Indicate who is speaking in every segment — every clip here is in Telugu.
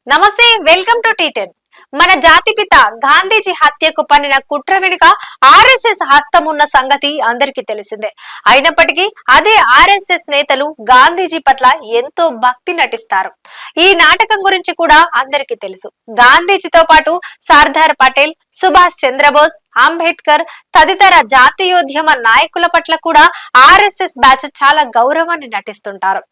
Speaker 1: నమస్తే, వెల్కమ్ టు టీ10. మన జాతిపిత గాంధీజీ హత్యకు పన్నిన కుట్ర వెనుక ఆర్ఎస్ఎస్ హస్తం ఉన్న సంగతి అందరికీ తెలిసిందే. అయినప్పటికీ అదే ఆర్ఎస్ఎస్ నేతలు గాంధీజీ పట్ల ఎంతో భక్తి నటిస్తారు. ఈ నాటకం గురించి కూడా అందరికీ తెలుసు. గాంధీజీతో పాటు సర్దార్ పటేల్, సుభాష్ చంద్రబోస్, అంబేద్కర్ తదితర జాతీయోద్యమ నాయకుల పట్ల కూడా ఆర్ఎస్ఎస్ బ్యాచ్ చాలా గౌరవాన్ని నటిస్తుంటారు.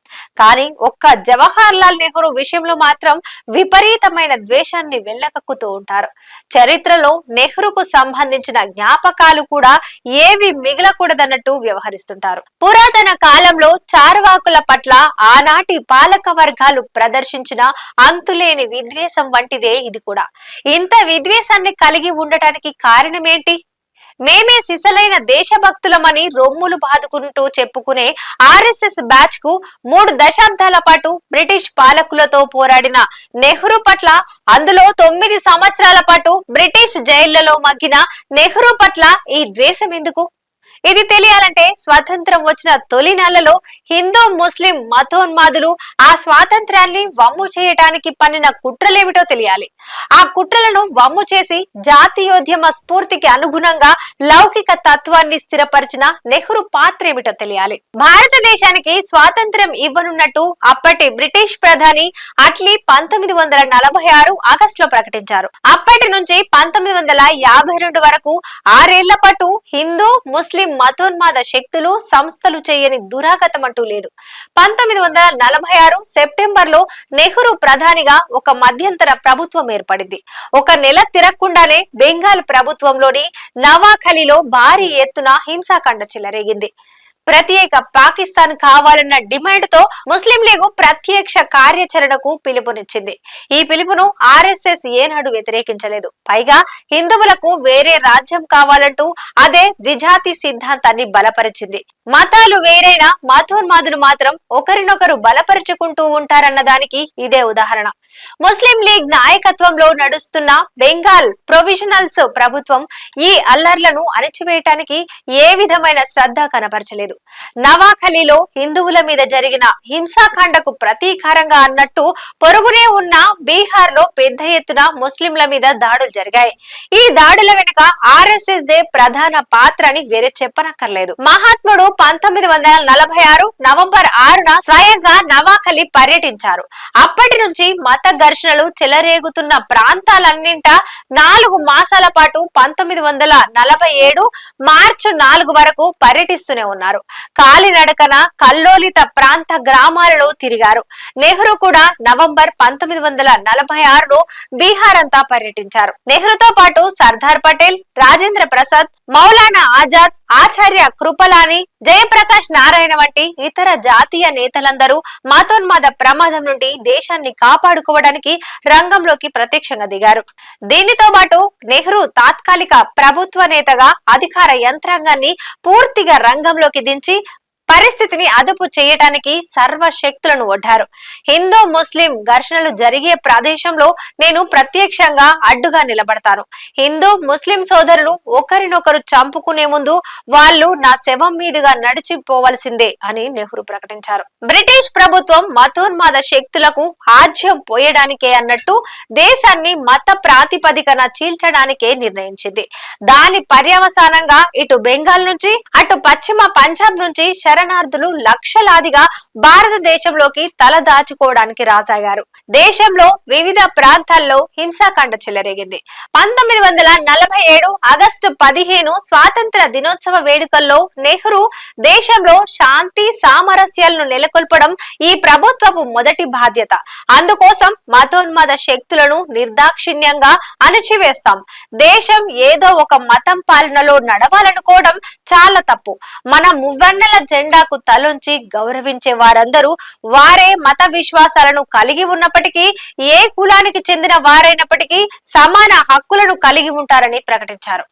Speaker 1: కానీ ఒక్క జవహర్ లాల్ నెహ్రూ విషయంలో మాత్రం విపరీతమైన ద్వేషాన్ని వెళ్ళకక్కుతూ ఉంటారు. చరిత్రలో నెహ్రూకు సంబంధించిన జ్ఞాపకాలు కూడా ఏవి మిగలకూడదన్నట్టు వ్యవహరిస్తుంటారు. పురాతన కాలంలో చార్వాకుల పట్ల ఆనాటి పాలక వర్గాలు ప్రదర్శించిన అంతులేని విద్వేషం వంటిదే ఇది కూడా. ఇంత విద్వేషాన్ని కలిగి ఉండటానికి కారణమేంటి? మేమే సిసలైన దేశభక్తులమని రొమ్ములు బాదుకుంటూ చెప్పుకునే ఆర్ఎస్ఎస్ బ్యాచ్ కు 3 దశాబ్దాల పాటు బ్రిటిష్ పాలకులతో పోరాడిన నెహ్రూ పట్ల, అందులో 9 సంవత్సరాల పాటు బ్రిటిష్ జైళ్లలో మగ్గిన నెహ్రూ పట్ల ఈ ద్వేషం ఎందుకు? ఇది తెలియాలంటే స్వాతంత్రం వచ్చిన తొలి నెలలో హిందూ ముస్లిం మతోన్మాదులు ఆ స్వాతంత్రాన్ని వమ్ము చేయటానికి పన్నిన కుట్రలేమిటో తెలియాలి. ఆ కుట్రలను వమ్ము చేసి జాతీయోద్యమ స్ఫూర్తికి అనుగుణంగా లౌకిక తత్వాన్ని స్థిరపరిచిన నెహ్రూ పాత్ర ఏమిటో తెలియాలి. భారతదేశానికి స్వాతంత్ర్యం ఇవ్వనున్నట్టు అప్పటి బ్రిటిష్ ప్రధాని అట్లీ 1946 ఆగస్టులో ప్రకటించారు. అప్పటి నుంచి 1952 వరకు 6 ఏళ్ల పాటు హిందూ ముస్లిం మతోన్మాద శక్తులు సంస్థలు చేయని దురాగతం అంటూ లేదు. 1946 సెప్టెంబర్ లో నెహ్రూ ప్రధానిగా ఒక మధ్యంతర ప్రభుత్వం ఏర్పడింది. ఒక నెల తిరగకుండానే బెంగాల్ ప్రభుత్వంలోని నవాఖలిలో భారీ ఎత్తున హింసాకాండ చెలరేగింది. ప్రత్యేక పాకిస్తాన్ కావాలన్న డిమాండ్ తో ముస్లిం లీగ్ ప్రత్యక్ష కార్యాచరణకు పిలుపునిచ్చింది. ఈ పిలుపును ఆర్ఎస్ఎస్ ఏనాడు వ్యతిరేకించలేదు. పైగా హిందువులకు వేరే రాజ్యం కావాలంటూ అదే ద్విజాతి సిద్ధాంతాన్ని బలపరిచింది. మతాలు వేరైనా మతోన్మాదులు మాత్రం ఒకరినొకరు బలపరుచుకుంటూ ఉంటారన్న దానికి ఇదే ఉదాహరణ. ముస్లిం లీగ్ నాయకత్వంలో నడుస్తున్న బెంగాల్ ప్రొవిజనల్స్ ప్రభుత్వం ఈ అల్లర్లను అణచివేయటానికి ఏ విధమైన శ్రద్ధ కనపరచలేదు. నవాఖలిలో హిందువుల మీద జరిగిన హింసాకాండకు ప్రతీకారంగా అన్నట్టు పొరుగునే ఉన్న బీహార్ లో పెద్ద ఎత్తున ముస్లింల మీద దాడులు జరిగాయి. ఈ దాడుల వెనుక ఆర్ఎస్ఎస్ దే ప్రధాన పాత్ర అని వేరే చెప్పనక్కర్లేదు. మహాత్ముడు 1946 నవంబర్ 6న స్వయంగా నవాఖలి పర్యటించారు. అప్పటి నుంచి మత ఘర్షణలు చెలరేగుతున్న ప్రాంతాలన్నింటా 4 మాసాల పాటు 1947 మార్చి 4 వరకు పర్యటిస్తూనే ఉన్నారు. కాలినడకన కల్లోలిత ప్రాంత గ్రామాలలో తిరిగారు. నెహ్రూ కూడా నవంబర్ 1946లో బీహార్ అంతా పర్యటించారు. నెహ్రూతో పాటు సర్దార్ పటేల్, రాజేంద్ర ప్రసాద్, మౌలానా ఆజాద్, ఆచార్య కృపలాని, జయప్రకాష్ నారాయణ వంటి ఇతర జాతీయ నేతలందరూ మతోన్మాద ప్రమాదం నుండి దేశాన్ని కాపాడుకోవడానికి రంగంలోకి ప్రత్యక్షంగా దిగారు. దీనితో పాటు నెహ్రూ తాత్కాలిక ప్రభుత్వ నేతగా అధికార యంత్రాంగాన్ని పూర్తిగా రంగంలోకి దించి పరిస్థితిని అదుపు చేయటానికి సర్వశక్తులను ఒడ్డారు. హిందూ ముస్లిం ఘర్షణలు జరిగే ప్రదేశంలో నేను ప్రత్యక్షంగా అడ్డుగా నిలబడతాను. హిందూ ముస్లిం సోదరులు ఒకరినొకరు చంపుకునే ముందు వాళ్ళు నా శవం మీదుగా నడిచిపోవలసిందే అని నెహ్రూ ప్రకటించారు. బ్రిటిష్ ప్రభుత్వం మతోన్మాద శక్తులకు ఆజ్యం పోయడానికే అన్నట్టు దేశాన్ని మత ప్రాతిపదికన చీల్చడానికే నిర్ణయించింది. దాని పర్యవసానంగా ఇటు బెంగాల్ నుంచి అటు పశ్చిమ పంజాబ్ నుంచి శరణార్థులు లక్షలాదిగా భారతదేశంలోకి తల దాచుకోవడానికి రాసాగారు. దేశంలో వివిధ ప్రాంతాల్లో హింసాకాండ చెలరేగింది. 1947 ఆగస్టు 15 స్వాతంత్ర దినోత్సవ వేడుకల్లో నెహ్రూ దేశంలో శాంతి సామరస్యాలను నెలకొల్పడం ఈ ప్రభుత్వపు మొదటి బాధ్యత. అందుకోసం మతోన్మాద శక్తులను నిర్దాక్షిణ్యంగా అణచివేస్తాం. దేశం ఏదో ఒక మతం పాలనలో నడవాలనుకోవడం చాలా తప్పు. మన మువ్వన్నెల జెండాకు తలొంచి గౌరవించే వారందరూ వారే మత విశ్వాసాలను కలిగి ఉన్నప్పటికీ, ఏ కులానికి చెందిన వారైనప్పటికీ సమాన హక్కులను కలిగి ఉంటారని ప్రకటించారు.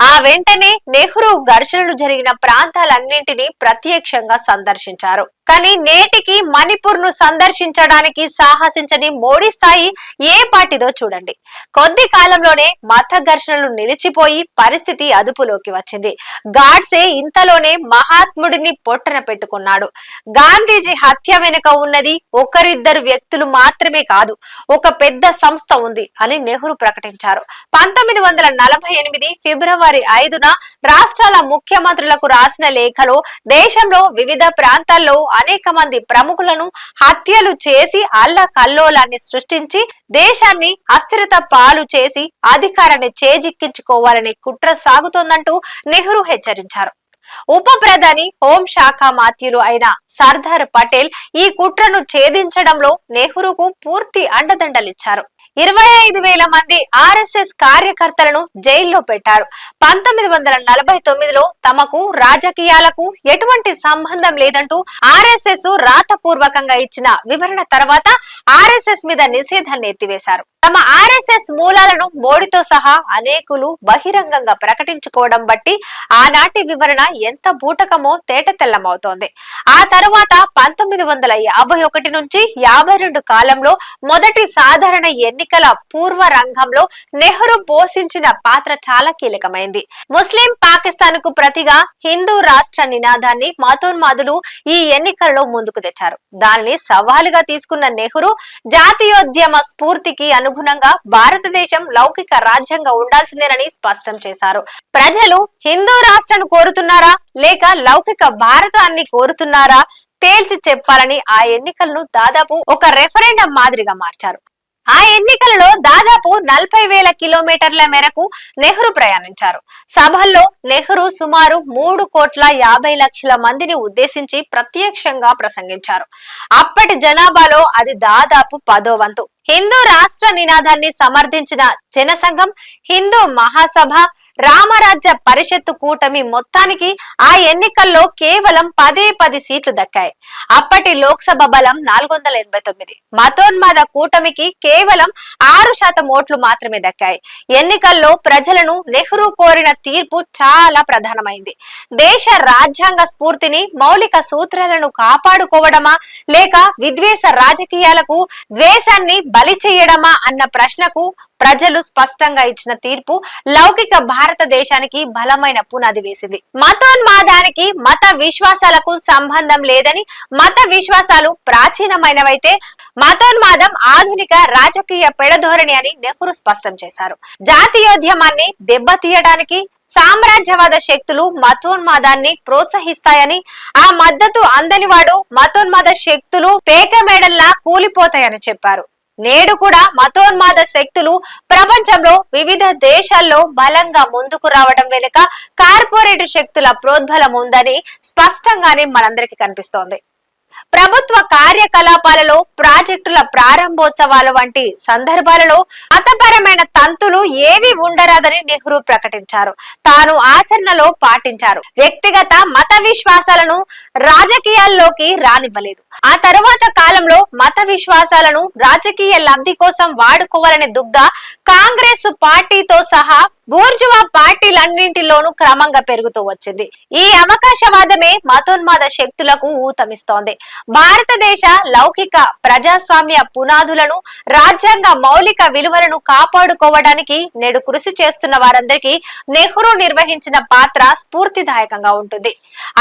Speaker 1: ఆ వెంటనే నెహ్రూ ఘర్షణలు జరిగిన ప్రాంతాలన్నింటినీ ప్రత్యక్షంగా సందర్శించారు. కానీ నేటికి మణిపూర్ ను సందర్శించడానికి సాహసించని మోడీ స్థాయి ఏ పార్టీదో చూడండి. కొద్ది కాలంలోనే మత ఘర్షణలు నిలిచిపోయి పరిస్థితి అదుపులోకి వచ్చింది. గాడ్సే ఇంతలోనే మహాత్ముడిని పొట్టన పెట్టుకున్నాడు. గాంధీజీ హత్య వెనుక ఉన్నది ఒకరిద్దరు వ్యక్తులు మాత్రమే కాదు, ఒక పెద్ద సంస్థ ఉంది అని నెహ్రూ ప్రకటించారు. 1948 ఫిబ్రవరి 5న రాష్ట్రాల ముఖ్యమంత్రులకు రాసిన లేఖలో దేశంలో వివిధ ప్రాంతాల్లో అనేక మంది ప్రముఖులను హత్యలు చేసి అల్లకల్లోలాన్ని సృష్టించి దేశాన్ని అస్థిరత పాలు చేసి అధికారాన్ని చేజిక్కించుకోవాలనే కుట్ర సాగుతోందంటూ నెహ్రూ హెచ్చరించారు. ఉప ప్రధాని హోంశాఖ మాత్యులు అయిన సర్దార్ పటేల్ ఈ కుట్రను ఛేదించడంలో నెహ్రూకు పూర్తి అండదండలిచ్చారు. 25,000 మంది ఆర్ఎస్ఎస్ కార్యకర్తలను జైల్లో పెట్టారు. 1949లో తమకు రాజకీయాలకు ఎటువంటి సంబంధం లేదంటూ ఆర్ఎస్ఎస్ రాతపూర్వకంగా ఇచ్చిన వివరణ తర్వాత ఆర్ఎస్ఎస్ మీద నిషేధాన్ని ఎత్తివేశారు. తమ ఆర్ఎస్ఎస్ మూలాలను మోడీతో సహా అనేకులు బహిరంగంగా ప్రకటించుకోవడం బట్టి ఆనాటి వివరణ ఎంత బూటకమో తేటతెల్లమవుతోంది. ఆ తరువాత 1951 నుంచి 52 కాలంలో మొదటి సాధారణ ఎన్నికల పూర్వ రంగంలో నెహ్రూ పోషించిన పాత్ర చాలా కీలకమైంది. ముస్లిం పాకిస్తాన్ కు ప్రతిగా హిందూ రాష్ట్ర నినాదాన్ని మతోన్మాదులు ఈ ఎన్నికల్లో ముందుకు తెచ్చారు. దానిని సవాలుగా తీసుకున్న నెహ్రూ జాతీయోద్యమ స్ఫూర్తికి అనుగుణంగా భారతదేశం లౌకిక రాజ్యంగా ఉండాల్సిందేనని స్పష్టం చేశారు. ప్రజలు హిందూ రాష్ట్రాన్ని కోరుతున్నారా లేక లౌకిక భారతాన్ని కోరుతున్నారా తేల్చి చెప్పాలని ఆ ఎన్నికలను దాదాపు ఒక రెఫరెండం మాదిరిగా మార్చారు. ఆ ఎన్నికలలో దాదాపు 40,000 కిలోమీటర్ల మేరకు నెహ్రూ ప్రయాణించారు. సభల్లో నెహ్రూ సుమారు 3,50,00,000 మందిని ఉద్దేశించి ప్రత్యక్షంగా ప్రసంగించారు. అప్పటి జనాభాలో అది దాదాపు 10వ వంతు. హిందూ రాష్ట్ర నినాదాన్ని సమర్థించిన జనసంఘం, హిందూ మహాసభ, రామరాజ్య పరిషత్తు కూటమి మొత్తానికి ఆ ఎన్నికల్లో కేవలం 10 సీట్లు దక్కాయి. అప్పటి లోక్సభ బలం 489. మతోన్మాద కూటమికి కేవలం 6% ఓట్లు మాత్రమే దక్కాయి. ఎన్నికల్లో ప్రజలను నెహ్రూ కోరిన తీర్పు చాలా ప్రధానమైంది. దేశ రాజ్యాంగ స్ఫూర్తిని, మౌలిక సూత్రాలను కాపాడుకోవడమా లేక విద్వేష రాజకీయాలకు ద్వేషాన్ని బలి చేయడమా అన్న ప్రశ్నకు ప్రజలు స్పష్టంగా ఇచ్చిన తీర్పు లౌకిక భారతదేశానికి బలమైన పునాది వేసింది. మతోన్మాదానికి మత విశ్వాసాలకు సంబంధం లేదని, మత విశ్వాసాలు ప్రాచీనమైనవైతే మతోన్మాదం ఆధునిక రాజకీయ పెడధోరణి అని నెహ్రూ స్పష్టం చేశారు. జాతీయోద్యమాన్ని దెబ్బతీయడానికి సామ్రాజ్యవాద శక్తులు మతోన్మాదాన్ని ప్రోత్సహిస్తాయని, ఆ మద్దతు అందని వాడు మతోన్మాద శక్తులు పేకమేడల్లా కూలిపోతాయని చెప్పారు. నేడు కూడా మతోన్మాద శక్తులు ప్రపంచంలో వివిధ దేశాల్లో బలంగా ముందుకు రావడం వెనుక కార్పొరేట్ శక్తుల ప్రోద్బలం ఉందని స్పష్టంగానే మనందరికీ కనిపిస్తోంది. ప్రభుత్వ కార్యకలాపాలలో, ప్రాజెక్టుల ప్రారంభోత్సవాల వంటి సందర్భాలలో మతపరమైన తంతులు ఏవి ఉండరాదని నెహ్రూ ప్రకటించారు. తాను ఆచరణలో పాటించారు. వ్యక్తిగత మత విశ్వాసాలను రాజకీయాల్లోకి రానివ్వలేదు. ఆ తరువాత కాలంలో మత విశ్వాసాలను రాజకీయ లబ్ధి కోసం వాడుకోవాలనే దుగ్ధ కాంగ్రెస్ పార్టీతో సహా బూర్జువా పార్టీలన్నింటిలోనూ క్రమంగా పెరుగుతూ వచ్చింది. ఈ అవకాశవాదమే మతోన్మాద శక్తులకు ఊతమిస్తోంది. భారతదేశ లౌకిక ప్రజాస్వామ్య పునాదులను, రాజ్యాంగ మౌలిక విలువలను కాపాడుకోవడానికి నేడు కృషి చేస్తున్న వారందరికీ నెహ్రూ నిర్వహించిన పాత్ర స్ఫూర్తిదాయకంగా ఉంటుంది.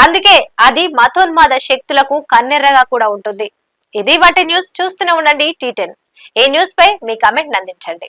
Speaker 1: అందుకే అది మతోన్మాద శక్తులకు కన్నెర్రగా కూడా ఉంటుంది. ఇది వాటి న్యూస్. చూస్తూనే ఉండండి T10. ఈ న్యూస్ పై మీ కమెంట్ అందించండి.